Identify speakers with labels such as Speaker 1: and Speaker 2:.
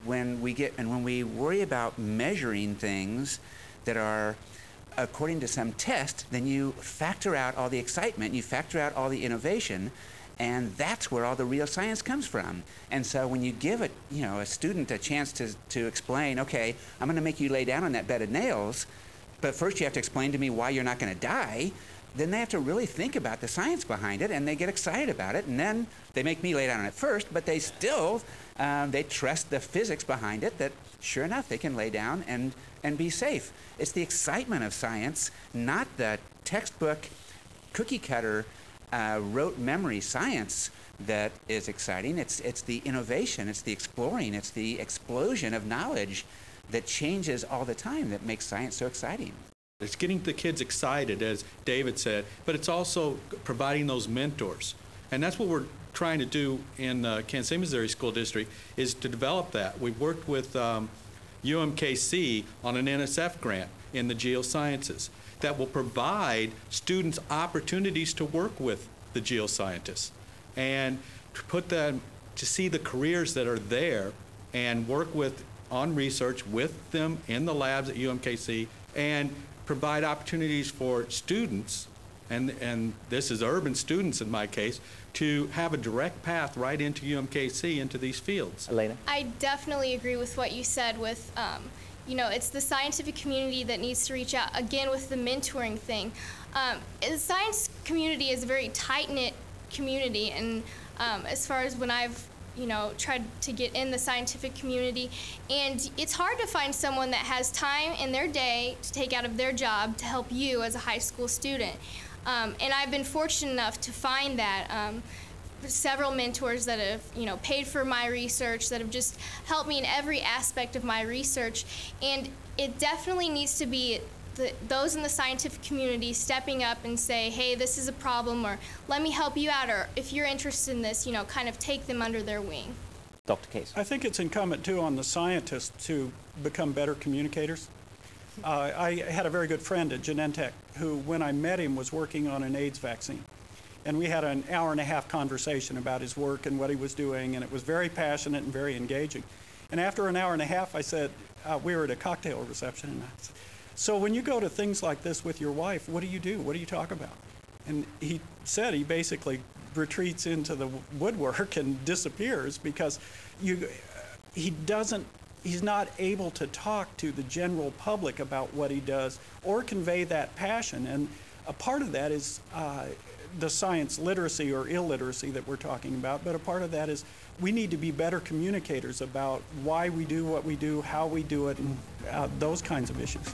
Speaker 1: when we worry about measuring things that are according to some test, then you factor out all the excitement, you factor out all the innovation, and that's where all the real science comes from. And so when you give a student a chance to explain, okay, I'm going to make you lay down on that bed of nails, but first you have to explain to me why you're not going to die, then they have to really think about the science behind it, and they get excited about it, and then they make me lay down on it first, but they still, they trust the physics behind it, that sure enough, they can lay down and be safe. It's the excitement of science, not the textbook, cookie cutter, rote memory science that is exciting. It's the innovation, it's the exploring, it's the explosion of knowledge that changes all the time that makes science so exciting.
Speaker 2: It's getting the kids excited, as David said, but it's also providing those mentors. And that's what we're trying to do in Kansas City, Missouri School District, is to develop that. We've worked with UMKC on an NSF grant in the geosciences that will provide students opportunities to work with the geoscientists and to put them to see the careers that are there and work on research with them in the labs at UMKC and provide opportunities for students, and this is urban students in my case, to have a direct path right into UMKC, into these fields.
Speaker 3: ELENA?
Speaker 4: I definitely agree with what you said with, it's the scientific community that needs to reach out, again, with the mentoring thing. The science community is a very tight-knit community, and as far as when I've tried to get in the scientific community, and it's hard to find someone that has time in their day to take out of their job to help you as a high school student. And I've been fortunate enough to find that. Several mentors that have paid for my research, that have just helped me in every aspect of my research, and it definitely needs to be those in the scientific community stepping up and say, hey, this is a problem, or let me help you out, or if you're interested in this, kind of take them under their wing.
Speaker 3: Dr. Case?
Speaker 5: I think it's incumbent, too, on the scientists to become better communicators. I had a very good friend at Genentech who, when I met him, was working on an AIDS vaccine. And we had an hour-and-a-half conversation about his work and what he was doing, and it was very passionate and very engaging. And after an hour and a half, I said, we were at a cocktail reception, and I said, so when you go to things like this with your wife, what do you do? What do you talk about? And he said he basically retreats into the woodwork and disappears because he's not able to talk to the general public about what he does or convey that passion. And a part of that is the science literacy or illiteracy that we're talking about, but a part of that is we need to be better communicators about why we do what we do, how we do it, and those kinds of issues.